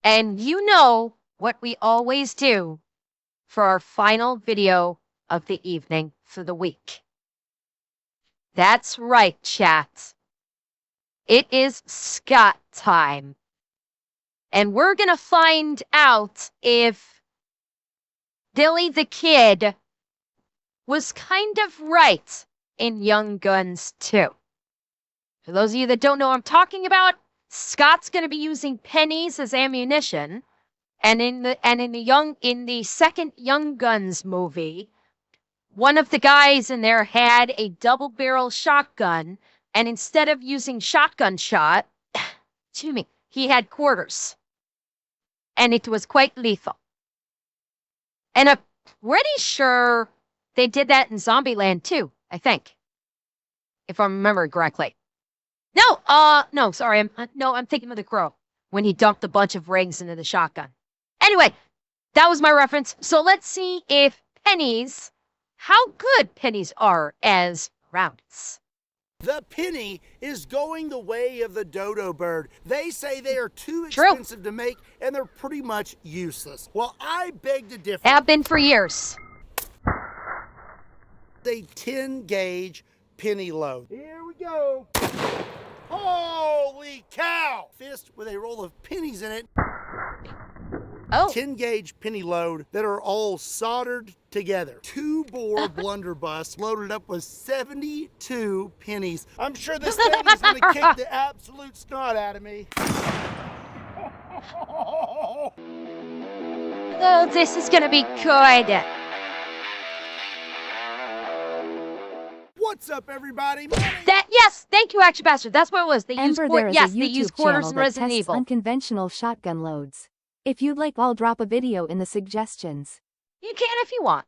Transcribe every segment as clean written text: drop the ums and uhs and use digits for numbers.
And you know what we always do for our final video of the evening for the week. That's right, chat. It is Scott time. And we're going to find out if Dilly the Kid was kind of right in Young Guns 2. For those of you that don't know what I'm talking about, Scott's going to be using pennies as ammunition, and in the second Young Guns movie, one of the guys in there had a double-barrel shotgun, and instead of using shotgun shot, excuse me, he had quarters, and it was quite lethal. And I'm pretty sure they did that in Zombieland too, I think, if I remember correctly. No, sorry, I'm thinking of The Crow, when he dumped a bunch of rings into the shotgun. Anyway, that was my reference. So let's see if pennies, how good pennies are as rounds. The penny is going the way of the dodo bird. They say they are too expensive to make and they're pretty much useless. Well, I beg to differ. Have been for years. A 10 gauge penny load. Here we go. Holy cow! Fist with a roll of pennies in it. Oh. 10 gauge penny load that are all soldered together. 2-bore blunderbuss loaded up with 72 pennies. I'm sure this thing is going to kick the absolute snot out of me. Oh, this is going to be good. What's up, everybody? Yes, thank you, Action Bastard. That's what it was. They use YouTube quarters channel in that Resident tests Evil. Unconventional shotgun loads. If you'd like, I'll drop a video in the suggestions. You can if you want.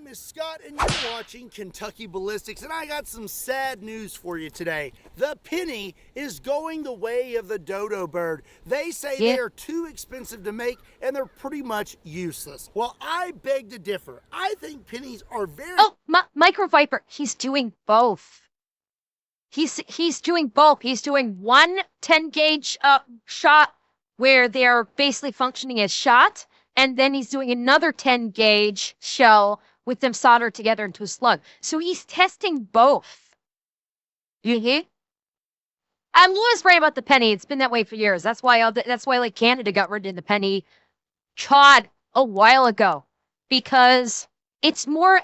Miss Scott, and you're watching Kentucky Ballistics, and I got some sad news for you today. The penny is going the way of the dodo bird. They say they are too expensive to make, and they're pretty much useless. Well, I beg to differ. I think pennies are very... Oh, Micro Viper, he's doing both. He's doing both. He's doing one 10 gauge shot where they're basically functioning as shot, and then he's doing another 10 gauge shell with them soldered together into a slug. So he's testing both. I'm always right about the penny. It's been that way for years. That's why like Canada got rid of the penny a while ago, because it's more.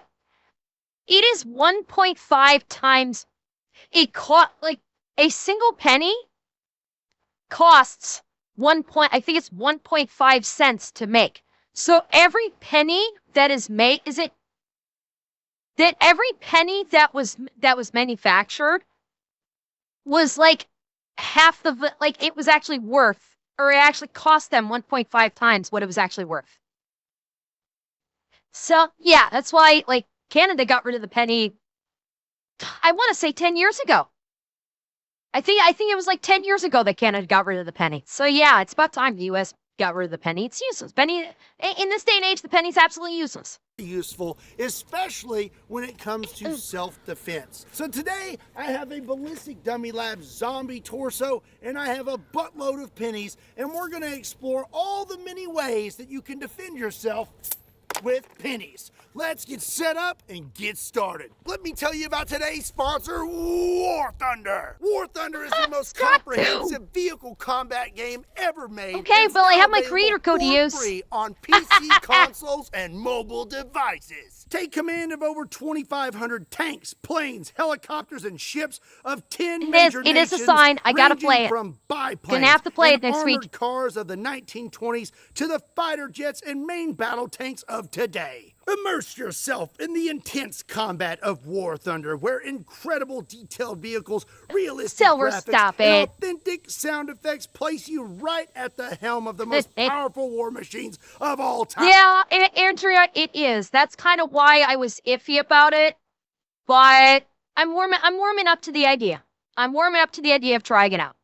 It is 1.5 times. A single penny costs I think it's 1.5 cents to make. So every penny that is made, every penny that was manufactured was like half the, like it was actually worth, or it actually cost them 1.5 times what it was actually worth. So yeah, that's why like Canada got rid of the penny, I want to say 10 years ago. I think it was like 10 years ago that Canada got rid of the penny. So yeah, it's about time the U.S. got rid of the penny. It's useless. Penny, in this day and age, the penny's absolutely useless. Useful, especially when it comes to self-defense. So today, I have a Ballistic Dummy Lab zombie torso, and I have a buttload of pennies, and we're going to explore all the many ways that you can defend yourself with pennies. Let's get set up and get started. Let me tell you about today's sponsor, War Thunder. War Thunder is the most comprehensive vehicle combat game ever made. Okay, well, I have my creator code to use. Free on PC, consoles, and mobile devices. Take command of over 2,500 tanks, planes, helicopters, and ships of 10 major nations. It is a sign. I gotta play it. From biplanes, gonna have to play it next armored week. Cars of the 1920s to the fighter jets and main battle tanks of today. Immerse yourself in the intense combat of War Thunder, where incredible detailed vehicles, realistic graphics, and authentic sound effects place you right at the helm of the most powerful war machines of all time. Yeah, Andrea, it is. That's kind of why I was iffy about it, but I'm warming up to the idea. I'm warming up to the idea of trying it out.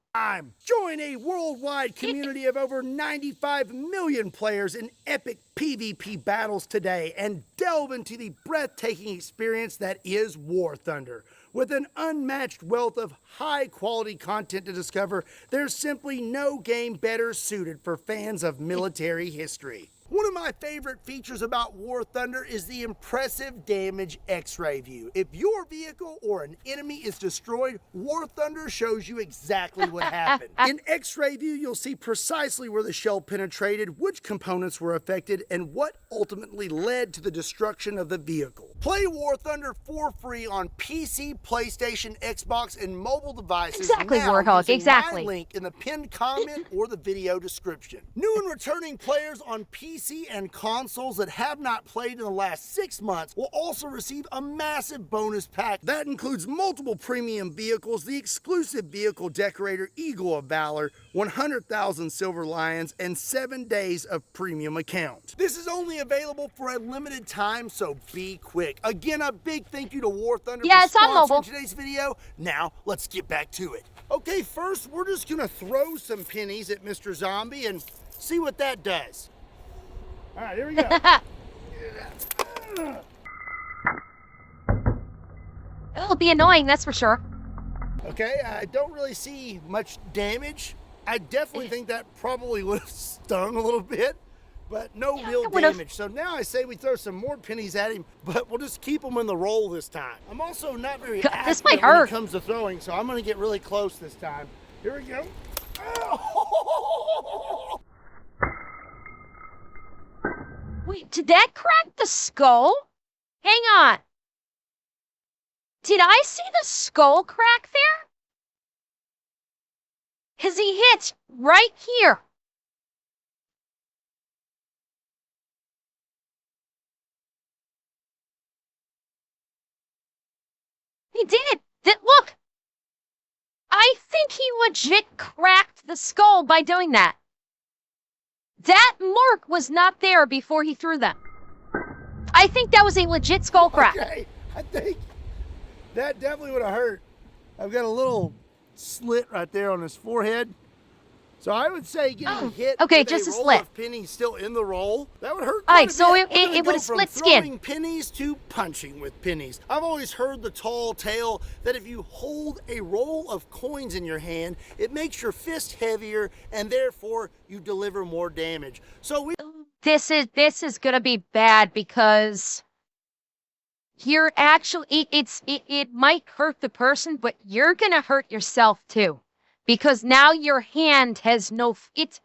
Join a worldwide community of over 95 million players in epic PvP battles today and delve into the breathtaking experience that is War Thunder. With an unmatched wealth of high-quality content to discover, there's simply no game better suited for fans of military history. One of my favorite features about War Thunder is the impressive damage X-ray view. If your vehicle or an enemy is destroyed, War Thunder shows you exactly what happened. In X-ray view, you'll see precisely where the shell penetrated, which components were affected, and what ultimately led to the destruction of the vehicle. Play War Thunder for free on PC, PlayStation, Xbox, and mobile devices. Exactly, now Warhawk, using exactly. my link in the pinned comment or the video description. New and returning players on PC and consoles that have not played in the last 6 months will also receive a massive bonus pack. That includes multiple premium vehicles, the exclusive vehicle decorator Eagle of Valor, 100,000 Silver Lions, and 7 days of premium account. This is only available for a limited time, so be quick. Again, a big thank you to War Thunder for it's on sponsoring mobile. today's video. Now, let's get back to it. Okay, first, we're just gonna throw some pennies at Mr. Zombie and see what that does. All right, here we go. It'll be annoying, that's for sure. Okay, I don't really see much damage. I definitely think that probably would have stung a little bit, but no real it would've. damage. So now I say we throw some more pennies at him, but we'll just keep them in the roll this time. I'm also not very God, this might accurate when hurt. it comes to throwing, so I'm gonna get really close this time. Here we go. Oh! Wait, did that crack the skull? Hang on. Did I see the skull crack there? Because he hit right here. He did. Look. I think he legit cracked the skull by doing that. That mark was not there before he threw them. I think that was a legit skull crack. Okay, I think that definitely would have hurt. I've got a little slit right there on his forehead. So I would say getting hit okay, with just a roll slit. of pennies still in the roll, that would hurt All quite right, a so bit. it We're gonna would go have from split skin. throwing pennies to punching with pennies. I've always heard the tall tale that if you hold a roll of coins in your hand, it makes your fist heavier and therefore you deliver more damage. So we This is gonna be bad because you're actually it might hurt the person, but you're gonna hurt yourself too, because now your hand has no. It's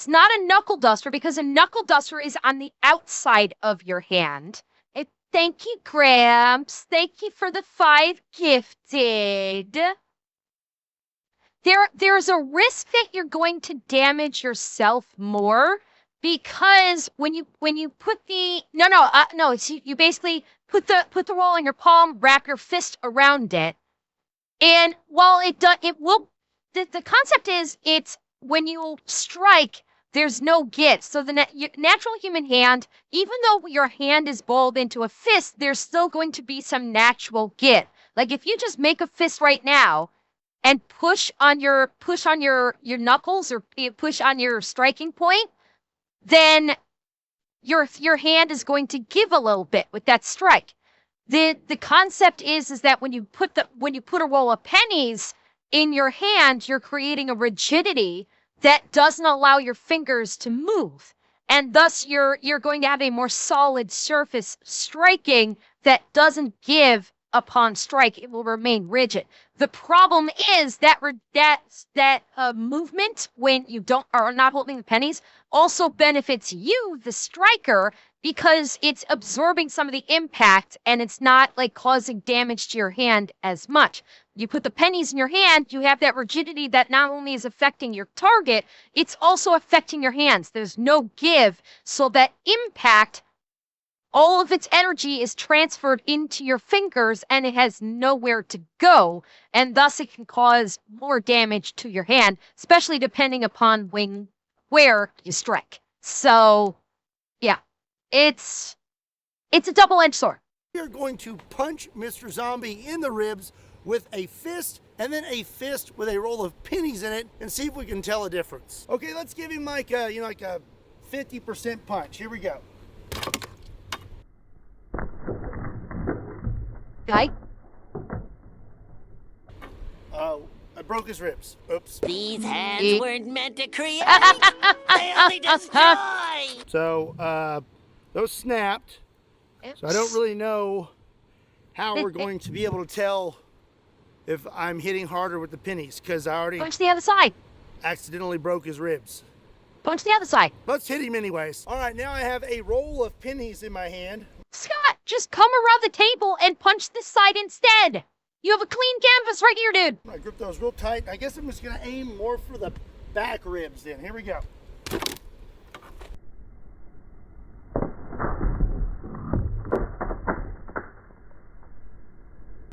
not a knuckle duster because a knuckle duster is on the outside of your hand. Thank you, Gramps. Thank you for the 5 gifted. There's a risk that you're going to damage yourself more because when you put the you basically put the roll in your palm, wrap your fist around it, and while the concept is it's when you strike, there's no get. So the natural human hand, even though your hand is balled into a fist, there's still going to be some natural get. Like if you just make a fist right now and push on your knuckles or you push on your striking point, then your hand is going to give a little bit with that strike. The concept is that when you put a roll of pennies in your hand, you're creating a rigidity that doesn't allow your fingers to move. And thus you're going to have a more solid surface striking that doesn't give upon strike. It will remain rigid. The problem is that movement when you are not holding the pennies also benefits you, the striker, because it's absorbing some of the impact and it's not like causing damage to your hand as much. You put the pennies in your hand, you have that rigidity that not only is affecting your target, it's also affecting your hands. There's no give, so that impact, all of its energy is transferred into your fingers and it has nowhere to go, and thus it can cause more damage to your hand, especially depending upon where you strike. So, yeah, it's a double-edged sword. are going to punch Mr. Zombie in the ribs with a fist and then a fist with a roll of pennies in it, and see if we can tell a difference. Okay, let's give him like a, like a 50% punch. Here we go. Guy? Oh, I broke his ribs. Oops. These hands weren't meant to create, they only destroy! So, those snapped. So I don't really know how we're going to be able to tell if I'm hitting harder with the pennies, because I already Punch the other side. accidentally broke his ribs. Punch the other side. Let's hit him anyways. All right, now I have a roll of pennies in my hand. Scott, just come around the table and punch this side instead. You have a clean canvas right here, dude. I grip those real tight. I guess I'm just gonna aim more for the back ribs then. Here we go.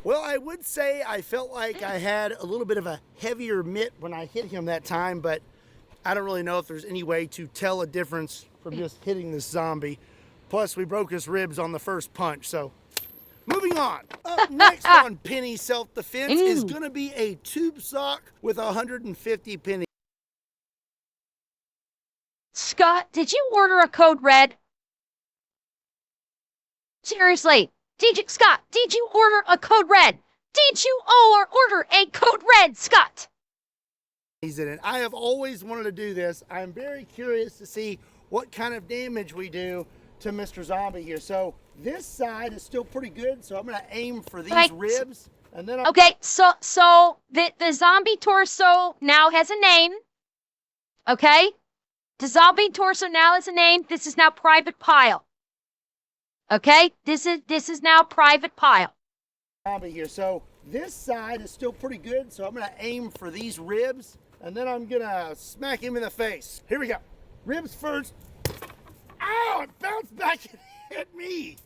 Well, I would say I felt like I had a little bit of a heavier mitt when I hit him that time, but I don't really know if there's any way to tell a difference from just hitting this zombie. Plus, we broke his ribs on the first punch, so moving on. Up next on penny self-defense is going to be a tube sock with 150 pennies. Scott, did you order a code red? Seriously, Scott, did you order a code red? Did you order a code red, Scott? In it. I have always wanted to do this. I'm very curious to see what kind of damage we do to Mr. Zombie here. So this side is still pretty good, so I'm going to aim for these ribs. And then okay, so the zombie torso now has a name. Okay? The zombie torso now has a name. This is now Private Pile. Okay? This is now Private Pile. Zombie here. So this side is still pretty good, so I'm going to aim for these ribs, and then I'm going to smack him in the face. Here we go. Ribs first. Ow! It bounced back and hit me.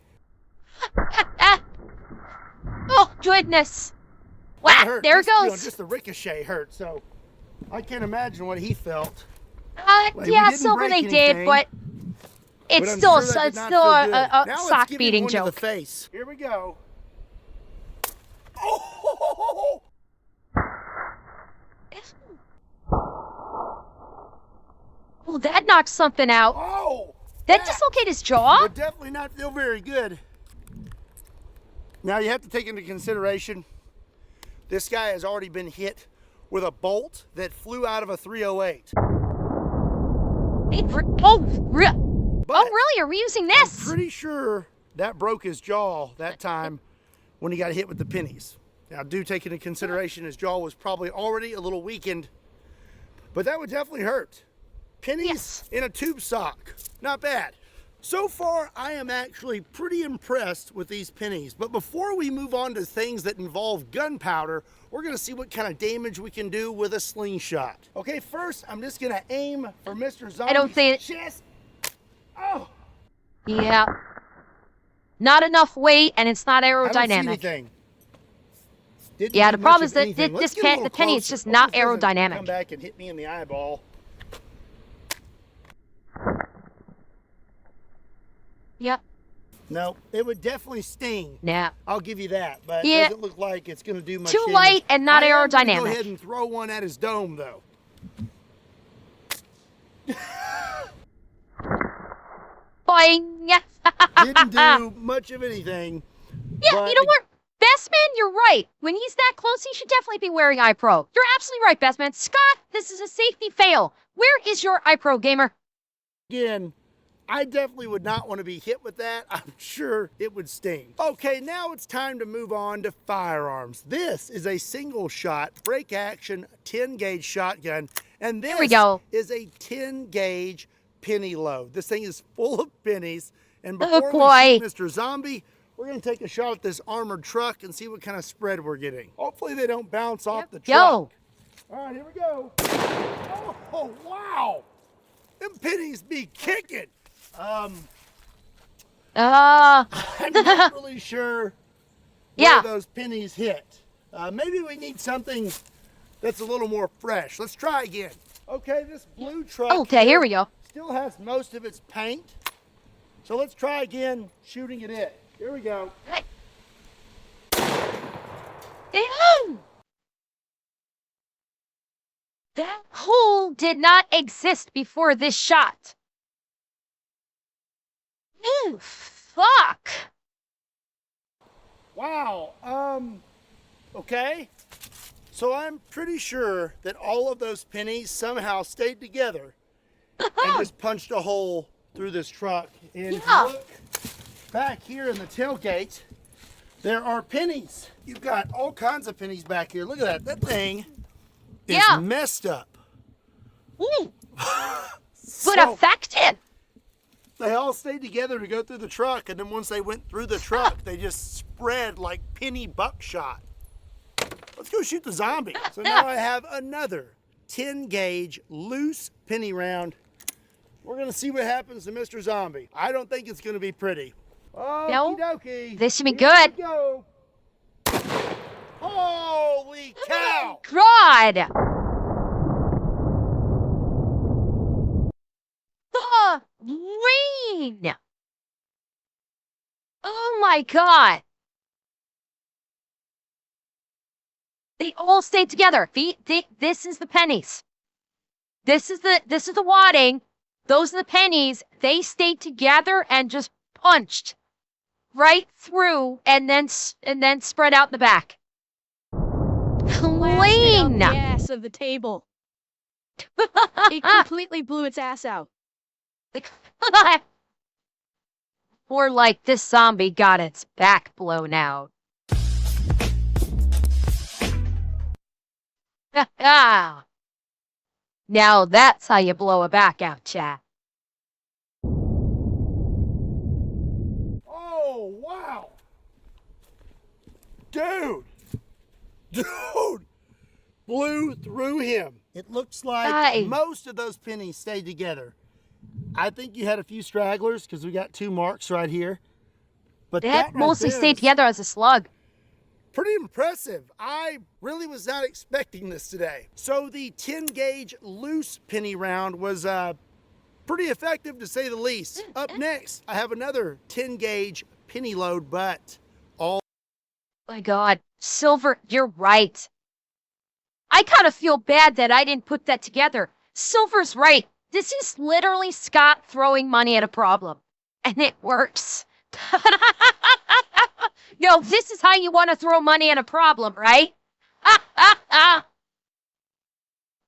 Oh, goodness. Wow, there it goes. Just the ricochet hurt, so I can't imagine what he felt. Yeah, Silver did, but it's still a sock beating joke. To the face. Here we go. Oh! Well, that knocked something out. Oh! That dislocated his jaw? Would definitely not feel very good. Now you have to take into consideration, this guy has already been hit with a bolt that flew out of a 308. Oh, really? Are we using this? I'm pretty sure that broke his jaw that time when he got hit with the pennies. Now, do take into consideration his jaw was probably already a little weakened, but that would definitely hurt. Pennies in a tube sock. Not bad. So far, I am actually pretty impressed with these pennies. But before we move on to things that involve gunpowder, we're going to see what kind of damage we can do with a slingshot. Okay, first, I'm just going to aim for Mr. Zombie's chest. Oh! Yeah. Not enough weight, and it's not aerodynamic. I don't see anything. Yeah, the problem is that the penny is just not aerodynamic. Come back and hit me in the eyeball. Yep. No, it would definitely sting. Yeah. I'll give you that, but it doesn't look like it's going to do much Too damage. light and not aerodynamic. Go ahead and throw one at his dome, though. Boing. Didn't do much of anything. Yeah, you know what? Bestman, you're right. When he's that close, he should definitely be wearing iPro. You're absolutely right, Bestman. Scott, this is a safety fail. Where is your iPro, gamer? Again, I definitely would not want to be hit with that. I'm sure it would sting. Okay, now it's time to move on to firearms. This is a single shot, break action, 10 gauge shotgun. And this is a 10 gauge penny load. This thing is full of pennies. And before we shoot Mr. Zombie, we're going to take a shot at this armored truck and see what kind of spread we're getting. Hopefully they don't bounce off the truck. All right, here we go. Oh, wow. Them pennies be kicking. I'm not really sure where those pennies hit. Maybe we need something that's a little more fresh. Let's try again. Okay, this blue truck here we go. Still has most of its paint. So let's try again shooting it in. Here we go. That hole did not exist before this shot. Ooh, fuck. Wow. Okay. So I'm pretty sure that all of those pennies somehow stayed together and just punched a hole through this truck. And if you look back here in the tailgate, there are pennies. You've got all kinds of pennies back here. Look at that. That thing is messed up. Ooh. But affected. They all stayed together to go through the truck, and then once they went through the truck, they just spread like penny buckshot. Let's go shoot the zombie. So now I have another 10 gauge loose penny round. We're gonna see what happens to Mr. Zombie. I don't think it's gonna be pretty. Okie dokie. This should be good. Go. Holy cow! God! The rain! Oh my God! They all stayed together. This is the pennies. This is the wadding. Those are the pennies. They stayed together and just punched right through, and then spread out the back. Clean. The ass of the table. It completely blew its ass out. Or like this zombie got its back blown out. Now that's how you blow a back out, chat. Oh, wow. Dude. Blew through him. It looks like most of those pennies stayed together. I think you had a few stragglers because we got 2 marks right here. But that right mostly there stayed together as a slug. Pretty impressive. I really was not expecting this today. So the 10 gauge loose penny round was pretty effective to say the least. Up next, I have another 10 gauge penny load, but all... My God, Silver, you're right. I kind of feel bad that I didn't put that together. Silver's right. This is literally Scott throwing money at a problem. And it works. Yo, this is how you want to throw money at a problem, right?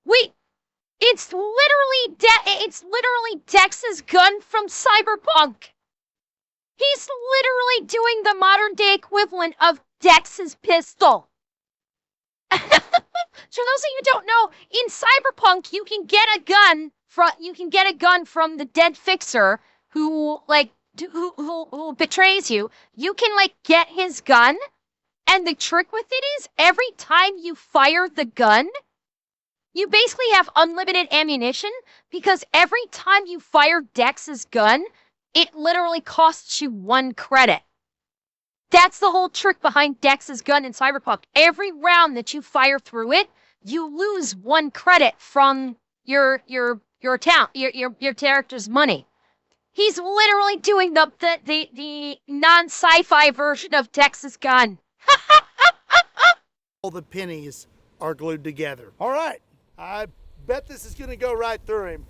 Wait, it's literally Dex's gun from Cyberpunk. He's literally doing the modern day equivalent of Dex's pistol. For those of you who don't know, in Cyberpunk you can get a gun from the dead fixer who who betrays you. You can get his gun, and the trick with it is every time you fire the gun, you basically have unlimited ammunition, because every time you fire Dex's gun, it literally costs you 1 credit. That's the whole trick behind Dex's gun in Cyberpunk. Every round that you fire through it, you lose 1 credit from your character's money. He's literally doing the non-sci-fi version of Dex's gun. All the pennies are glued together. All right, I bet this is gonna go right through him.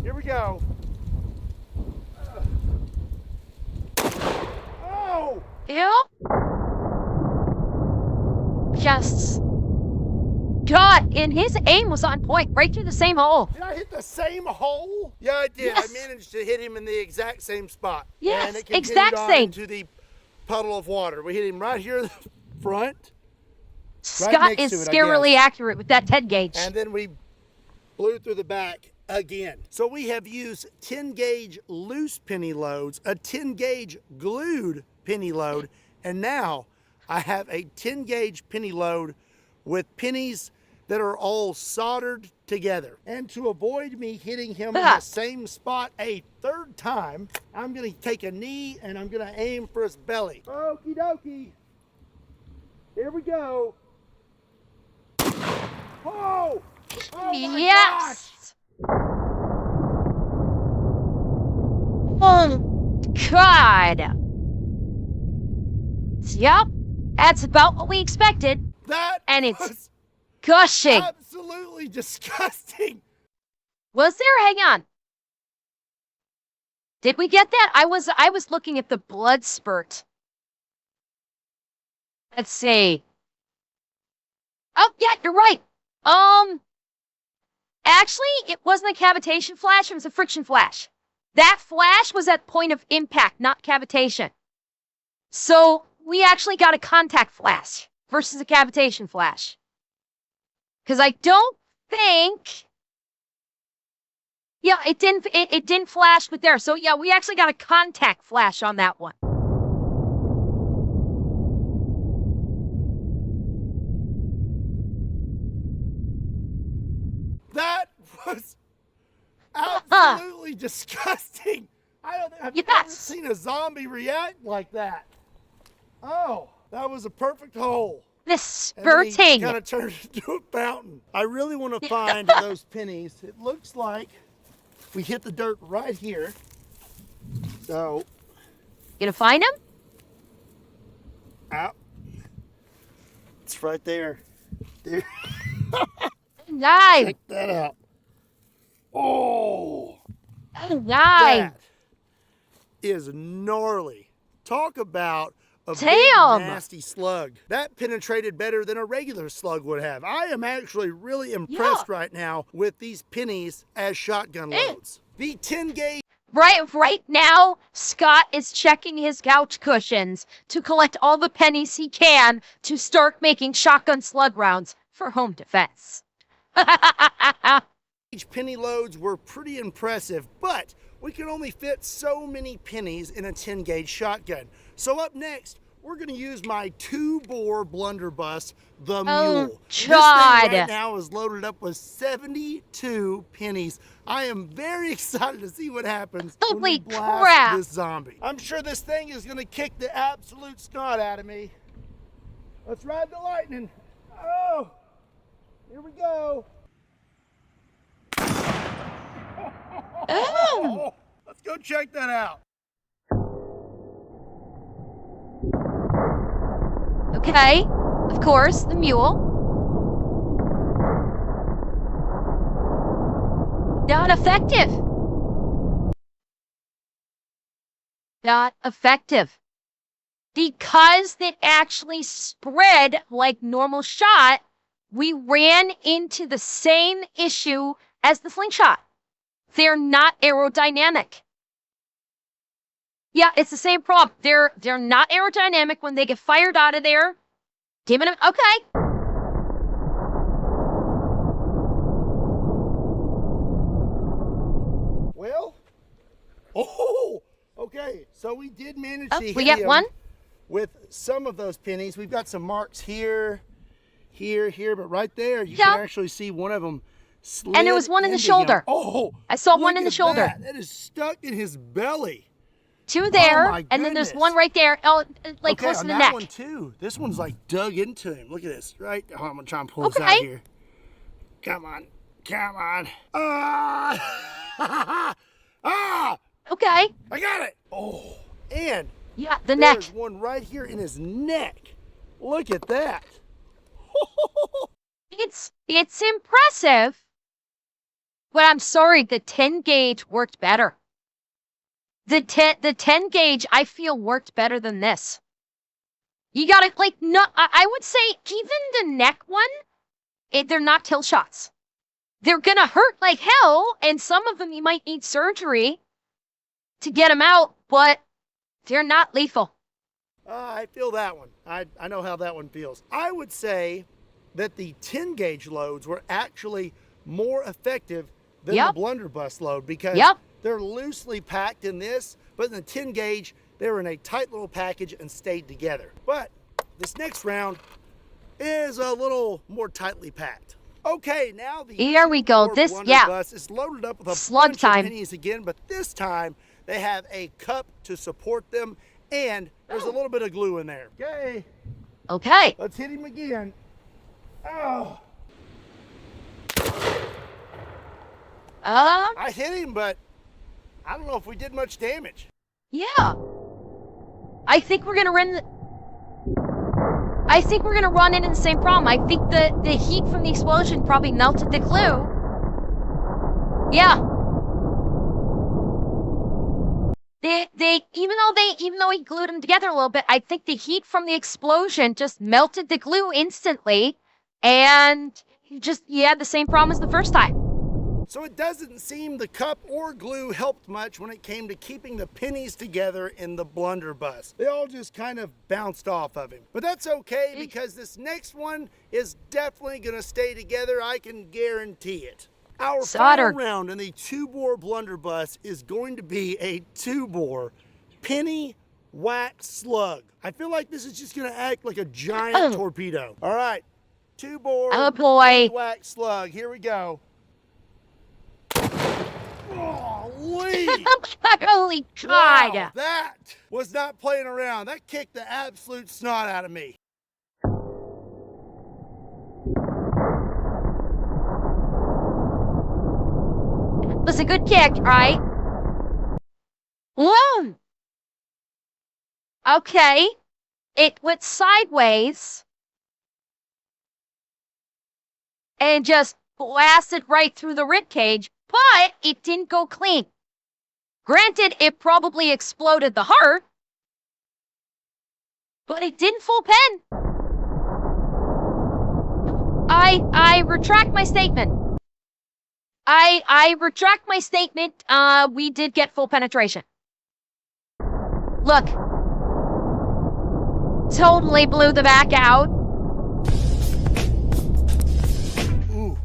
Here we go. Oh! Yeah? Just... God, and his aim was on point, right through the same hole. Did I hit the same hole? Yeah, I did. Yes. I managed to hit him in the exact same spot. Yes, and it continued exact on same. into the puddle of water. We hit him right here in the front. Scott is scarily accurate with that 10 gauge. And then we blew through the back again. So we have used 10 gauge loose penny loads, a 10 gauge glued penny load, and now I have a 10 gauge penny load with pennies that are all soldered together. And to avoid me hitting him in the same spot a 3rd time, I'm gonna take a knee and I'm gonna aim for his belly. Okie dokie. Here we go. Oh! Oh my yes! Oh, God! Yep, that's about what we expected. That and it's was gushing. Absolutely disgusting. Was there? Hang on. Did we get that? I was looking at the blood spurt. Let's see. Oh, yeah, you're right. Actually, it wasn't a cavitation flash, it was a friction flash. That flash was at point of impact, not cavitation. So we actually got a contact flash versus a cavitation flash. Because I don't think... Yeah, it didn't flash with there. So yeah, we actually got a contact flash on that one. That was absolutely disgusting. I don't think I've ever seen a zombie react like that. Oh, that was a perfect hole. The spurting. Kind of turned into a fountain. I really want to find those pennies. It looks like we hit the dirt right here. So. Gonna find them? Out. It's right there. Dude. Nice. Check that out. Oh. Nice. That is gnarly. Talk about a big nasty slug. That penetrated better than a regular slug would have. I am actually really impressed right now with these pennies as shotgun loads. The 10 gauge. Right now, Scott is checking his couch cushions to collect all the pennies he can to start making shotgun slug rounds for home defense. Penny loads were pretty impressive, but we can only fit so many pennies in a 10 gauge shotgun. So up next, we're going to use my 2-bore blunderbuss, the Mule. This thing right now is loaded up with 72 pennies. I am very excited to see what happens when we blast this zombie. I'm sure this thing is going to kick the absolute snot out of me. Let's ride the lightning. Oh, here we go. Oh. Let's go check that out. Okay, of course, the Mule. Not effective. Not effective. Because it actually spread like normal shot, we ran into the same issue as the Slingshot. They're not aerodynamic. Yeah, it's the same problem. They're not aerodynamic when they get fired out of there. Damn it. Okay. Well, oh, okay. So we did manage to hit we get one with some of those pennies. We've got some marks here, but right there you can actually see one of them. And there was one in the shoulder. Oh, I saw one in the shoulder. That is stuck in his belly. Two there, and then there's one right there, like close to the neck. That one too. This one's like dug into him. Look at this, right? Oh, I'm gonna try and pull this out here. Come on. Okay. I got it. Oh, and the neck. There's one right here in his neck. Look at that. It's impressive, but I'm sorry, the 10 gauge worked better. The 10 gauge, I feel, worked better than this. You gotta, I would say even the neck one, they're not kill shots. They're gonna hurt like hell, and some of them you might need surgery to get them out, but they're not lethal. I feel that one. I know how that one feels. I would say that the 10 gauge loads were actually more effective than the blunderbuss load because they're loosely packed in this, but in the 10 gauge, they were in a tight little package and stayed together. But this next round is a little more tightly packed. Okay, now the here we go. This blunderbuss is loaded up with a slug bunch of pennies again, but this time they have a cup to support them, and there's a little bit of glue in there. Okay. Let's hit him again. Oh. I hit him, but I don't know if we did much damage. Yeah. I think we're gonna run I think we're gonna run into the same problem. I think the heat from the explosion probably melted the glue. Yeah. Even though he glued them together a little bit, I think the heat from the explosion just melted the glue instantly, and you had the same problem as the first time. So it doesn't seem the cup or glue helped much when it came to keeping the pennies together in the blunderbuss. They all just kind of bounced off of him. But that's okay, because this next one is definitely gonna stay together, I can guarantee it. Our final round in the 2-bore blunderbuss is going to be a 2-bore penny wax slug. I feel like this is just gonna act like a giant torpedo. All right, 2-bore penny wax slug, here we go. Holy! Holy God! Wow, that was not playing around. That kicked the absolute snot out of me. It was a good kick, right? Whoa! Okay. It went sideways and just blasted right through the ribcage, but it didn't go clean. Granted, it probably exploded the heart, but it didn't full pen. I retract my statement. I retract my statement. We did get full penetration. Look. Totally blew the back out. Ooh.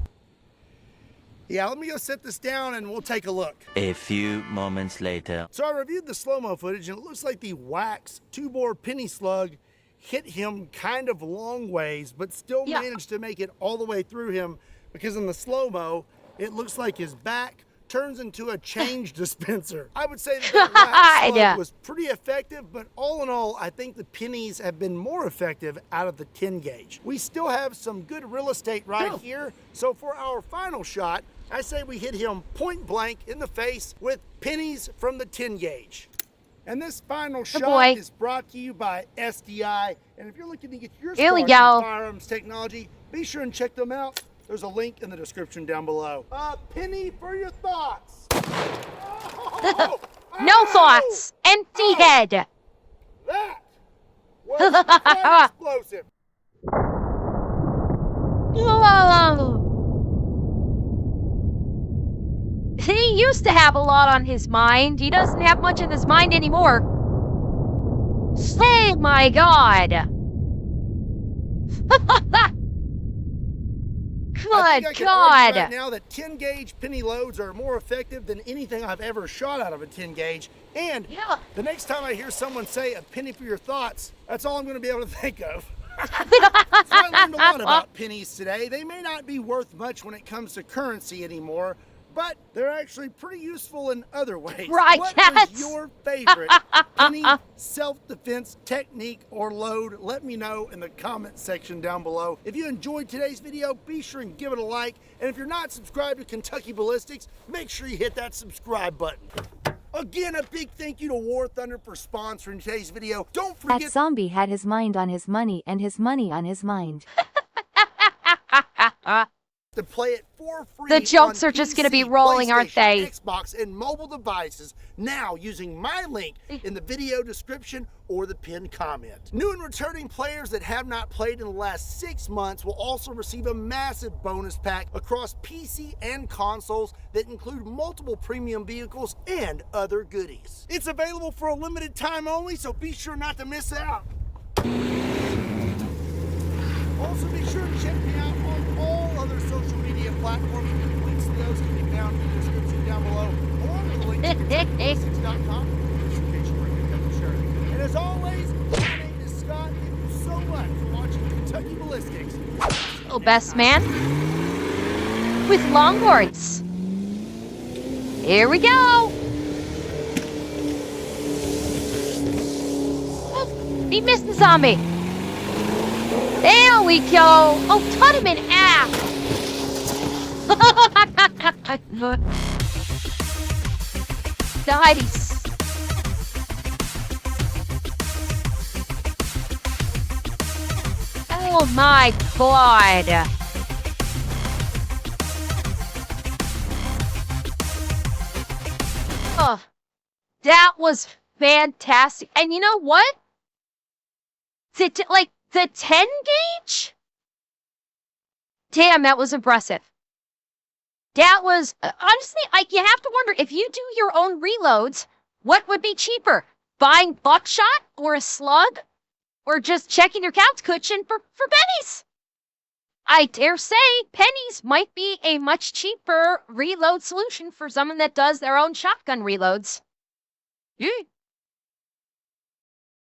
Yeah, let me go set this down and we'll take a look. A few moments later. So I reviewed the slow-mo footage and it looks like the wax 2-bore penny slug hit him kind of long ways, but still managed to make it all the way through him, because in the slow-mo, it looks like his back turns into a change dispenser. I would say that wax slug was pretty effective, but all in all, I think the pennies have been more effective out of the 10 gauge. We still have some good real estate right here, so for our final shot, I say we hit him point blank in the face with pennies from the 10 gauge. And this final shot is brought to you by SDI. And if you're looking to get your start in firearms technology, be sure and check them out. There's a link in the description down below. Penny for your thoughts. No thoughts. Empty head. That was quite explosive. He used to have a lot on his mind. He doesn't have much on his mind anymore. Oh my God. Good God. Right now that 10 gauge penny loads are more effective than anything I've ever shot out of a 10 gauge. And the next time I hear someone say a penny for your thoughts, that's all I'm going to be able to think of. So I learned a lot about pennies today. They may not be worth much when it comes to currency anymore, but they're actually pretty useful in other ways. Right, what is your favorite penny self-defense technique or load? Let me know in the comment section down below. If you enjoyed today's video, be sure and give it a like. And if you're not subscribed to Kentucky Ballistics, make sure you hit that subscribe button. Again, a big thank you to War Thunder for sponsoring today's video. Don't forget— That zombie had his mind on his money and his money on his mind. To play it for free. The jokes on are just PC, going to be rolling, aren't they? Xbox and mobile devices now using my link in the video description or the pinned comment. New and returning players that have not played in the last 6 months will also receive a massive bonus pack across PC and consoles that include multiple premium vehicles and other goodies. It's available for a limited time only, so be sure not to miss out. Also, be sure to check me out on all other social media platforms. Links to those can be found in the description down below, along with a link to KentuckyBallistics.com. And as always, my name is Scott. Thank you so much for watching Kentucky Ballistics. Oh, best man with longboards. Here we go. Oh, he missed the zombie. There we go. Oh, cut him in half. Nice. Oh my god. Oh, that was fantastic. And you know what? The 10 gauge? Damn, that was impressive. That was, honestly, you have to wonder, if you do your own reloads, what would be cheaper? Buying buckshot or a slug? Or just checking your couch cushion for pennies? I dare say pennies might be a much cheaper reload solution for someone that does their own shotgun reloads. Yeah.